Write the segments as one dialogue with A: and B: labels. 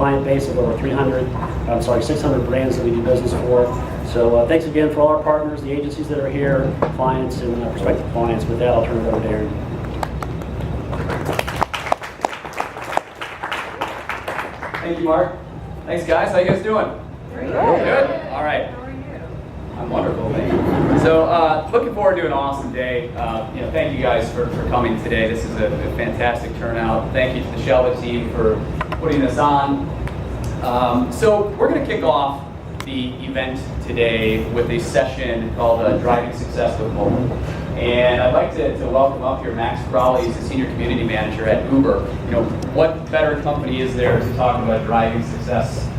A: client base of over 600 brands that we do business for. So thanks again for all our partners, the agencies that are here, clients, and prospective clients. With that, I'll turn it over to Aaron.
B: Thank you, Mark. Thanks, guys. How you guys doing?
C: Great.
B: Good. All right.
C: How are you?
B: I'm wonderful. Thank you. So, looking forward to an awesome day. Thank you guys for coming today. This is a fantastic turnout. Thank you to the Shoutlet team for putting this on. So, we're going to kick off the event today with a session called Driving Success with Mobile. And I'd like to welcome up here Max Crowley. He's the Senior Community Manager at Uber. What better company is there to talk about driving success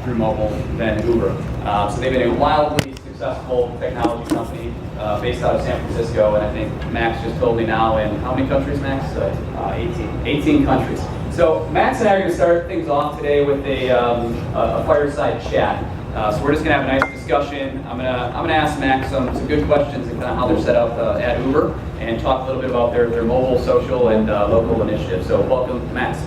B: through mobile than Uber? So they've been a wildly successful technology company based out of San Francisco, and I think Max just told me now in how many countries, Max? 18 countries. So Max and I are going to start things off today with a fireside chat. So we're just going to have a nice discussion. I'm gonna ask Max some good questions and kind of how they're set up at Uber, and talk a little bit about their mobile, social, and local initiatives. So welcome, Max.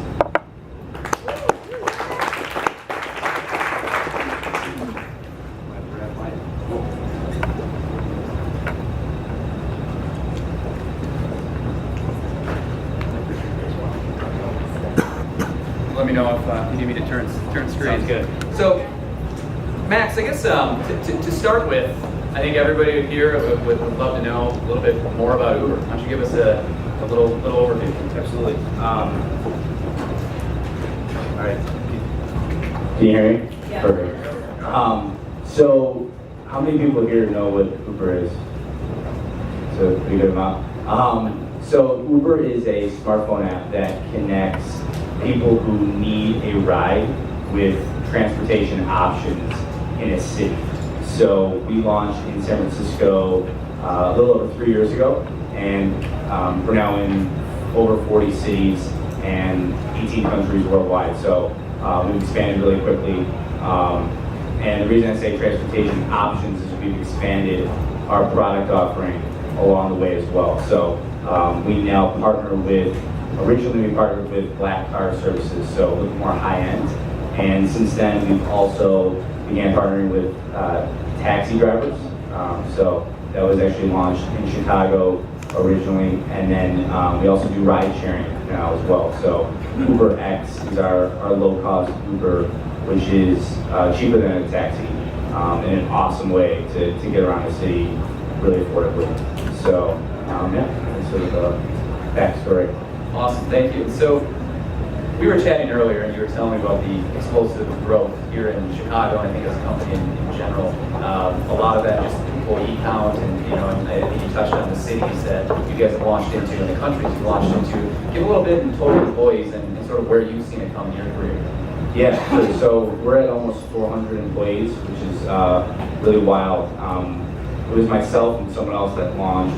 B: Let me know if you need me to turn screen. Sounds good. So, Max, I guess to start with, I think everybody here would love to know a little bit more about Uber. Why don't you give us a little overview?
D: Absolutely. All right. Can you hear me?
C: Yeah.
D: Perfect. So, how many people here know what Uber is? So, a pretty good amount. So, Uber is a smartphone app that connects people who need a ride with transportation options in a city. So we launched in San Francisco a little over 3 years ago, and we're now in over 40 cities and 18 countries worldwide. So we've expanded really quickly. And the reason I say transportation options is we've expanded our product offering along the way as well. So we now originally we partnered with Black Car Services, so a little more high-end. And since then, we've also began partnering with taxi drivers. So that was actually launched in Chicago originally, and then we also do ride sharing now as well. So Uber X is our low-cost Uber, which is cheaper than a taxi, and an awesome way to get around the city really affordably. So that's sort of the backstory.
B: Awesome, thank you. So we were chatting earlier, and you were telling me about the explosive growth here in Chicago, and I think as a company in general. A lot of that just employee count, and I think you touched on the cities that you guys have launched into, and the countries you've launched into. Give a little bit in total employees and sort of where you've seen it come in your career.
D: Yeah, sure. So we're at almost 400 employees, which is really wild. It was myself and someone else that launched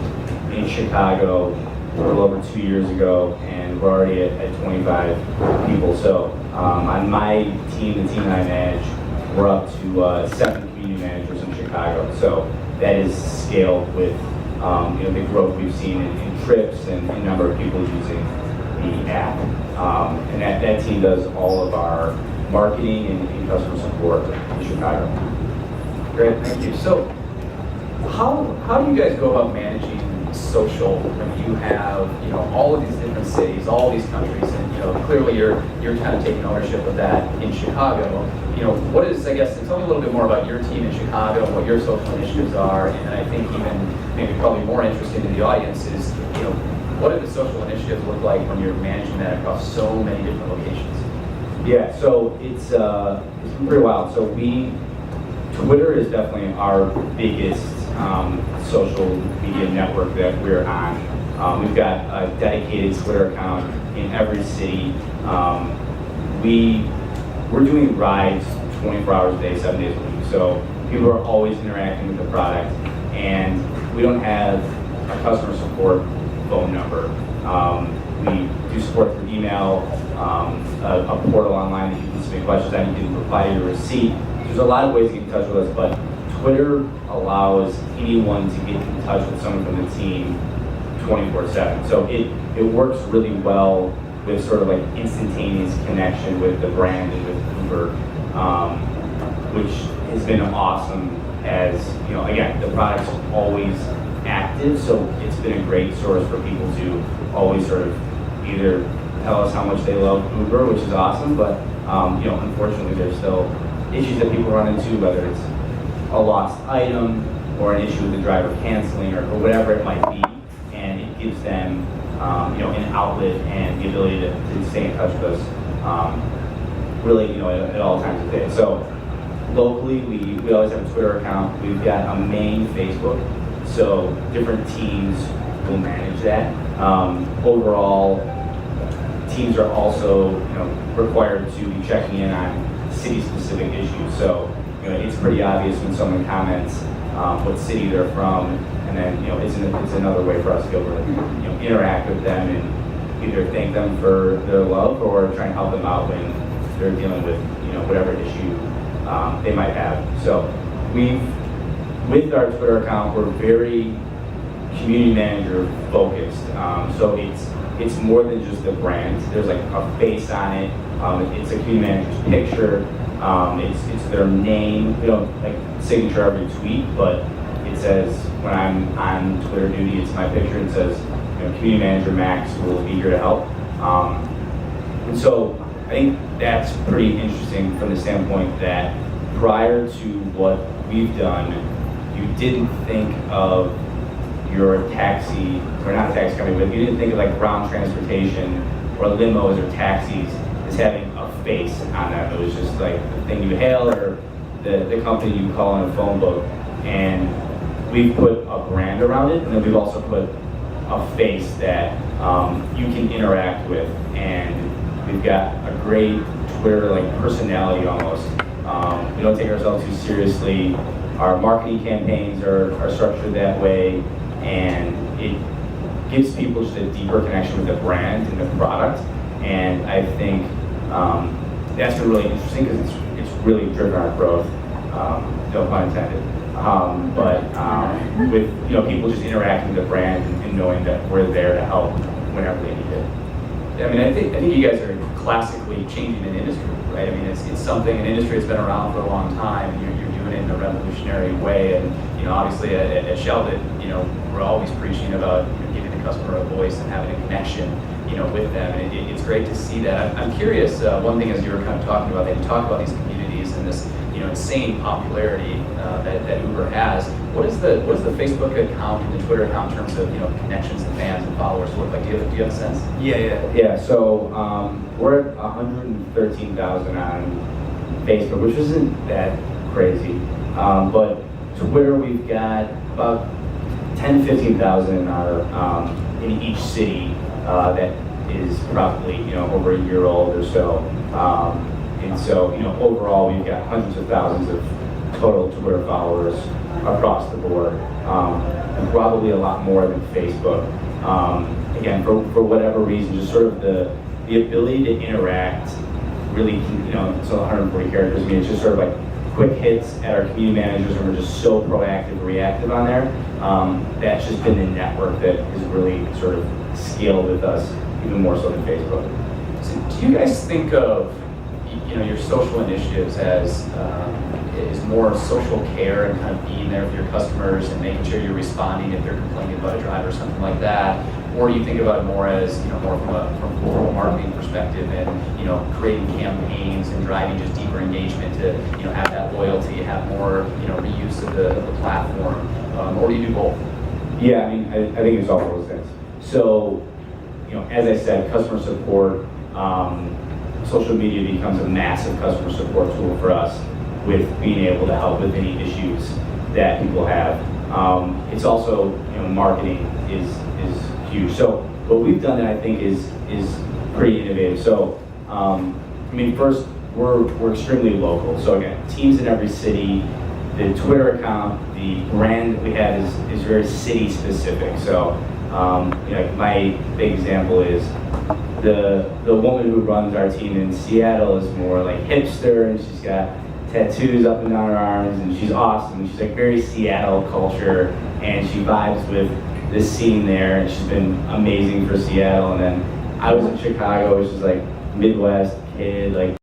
D: in Chicago a little over 2 years ago, and we're already at 25 people. So on my team, the team that I manage, we're up to 7 community managers in Chicago. So that is scaled with the growth we've seen in trips and the number of people using the app. And that team does all of our marketing and customer support in Chicago.
B: Great, thank you. So how do you guys go about managing social when you have all of these different cities, all these countries, and clearly you're kind of taking ownership of that in Chicago. What is, I guess, tell me a little bit more about your team in Chicago and what your social initiatives are, and I think even maybe probably more interesting to the audience is what do the social initiatives look like when you're managing that across so many different locations?
D: Yeah, so it's been pretty wild. So Twitter is definitely our biggest social media network that we're on. We've got a dedicated Twitter account in every city. We're doing rides 24 hours a day, 7 days a week. So people are always interacting with the product, and we don't have a customer support phone number. We do support through email, a portal online that you can submit questions on. You can reply to your receipt. There's a lot of ways to get in touch with us, but Twitter allows anyone to get in touch with someone from the team 24/7. So it works really well with sort of like instantaneous connection with the brand and with Uber, which has been awesome. As you know, again, the product's always active, so it's been a great source for people to always sort of either tell us how much they love Uber, which is awesome, but you know, unfortunately, there's still issues that people run into, whether it's a lost item or an issue with the driver canceling or whatever it might be, and it gives them you know, an outlet and the ability to stay in touch with us really, you know, at all times of day. So locally, we always have a Twitter account. We've got a main Facebook, so different teams will manage that. Overall, teams are also, you know, required to be checking in on city-specific issues. So, you know, it's pretty obvious when someone comments what city they're from, and then, you know, it's another way for us to be able to, you know, interact with them and either thank them for their love or try and help them out when they're dealing with, you know, whatever issue they might have. So with our Twitter account, we're very community manager focused. So it's more than just the brand. There's like a face on it. It's a community manager's picture. It's their name. We don't like signature every tweet, but it says when I'm on Twitter duty, it's my picture. It says, you know, community manager Max will be here to help. And so I think that's pretty interesting from the standpoint that prior to what we've done, you didn't think of your taxi, or not a taxi company, but you didn't think of like ground transportation or limos or taxis as having a face on them. It was just like the thing you hail or the company you call in a phone book. And we've put a brand around it, and then we've also put a face that you can interact with. And we've got a great Twitter like personality almost. We don't take ourselves too seriously. Our marketing campaigns are structured that way, and it gives people just a deeper connection with the brand and the product. And I think that's been really interesting because it's really driven our growth. No pun intended. But with, you know, people just interacting with the brand and knowing that we're there to help whenever they need it.
B: I mean, I think you guys are classically changing an industry, right? I mean, it's something, an industry that's been around for a long time, and you're doing it in a revolutionary way. And, you know, obviously at Shoutlet, you know, we're always preaching about, you know, giving the customer a voice and having a connection, you know, with them. And it's great to see that. I'm curious, one thing as you were kind of talking about, that you talk about these communities and this, you know, insane popularity that Uber has. What is the Facebook account and the Twitter account in terms of, you know, connections and fans and followers look like? Do you have a sense?
D: Yeah. So we're at 113,000 on Facebook, which isn't that crazy. But Twitter, we've got about 10 to 15,000 in each city that is probably, you know, over a year old or so. And so, you know, overall, we've got hundreds of thousands of total Twitter followers across the board, and probably a lot more than Facebook. Again, for whatever reason, just sort of the ability to interact really, you know, so 140 characters, I mean, it's just sort of like quick hits at our community managers, and we're just so proactive and reactive on there. That's just been the network that has really sort of scaled with us, even more so than Facebook.
B: So do you guys think of, you know, your social initiatives as is more social care and kind of being there for your customers and making sure you're responding if they're complaining about a driver or something like that? Or do you think about it more as, you know, more from a marketing perspective and, you know, creating campaigns and driving just deeper engagement to, you know, have that loyalty, have more, you know, reuse of the platform? Or do you do both?
D: Yeah, I mean, I think it's all those things. So, you know, as I said, customer support, social media becomes a massive customer support tool for us with being able to help with any issues that people have. It's also, you know, marketing is huge. So what we've done that I think is pretty innovative. So, I mean, first, we're extremely local. So again, teams in every city. The Twitter account, the brand that we have is very city specific. So, you know, my big example is the woman who runs our team in Seattle is more like hipster, and she's got tattoos up and down her arms, and she's awesome. She's like very Seattle culture, and she vibes with the scene there, and she's been amazing for Seattle. And then I was in Chicago, which is like Midwest kid, like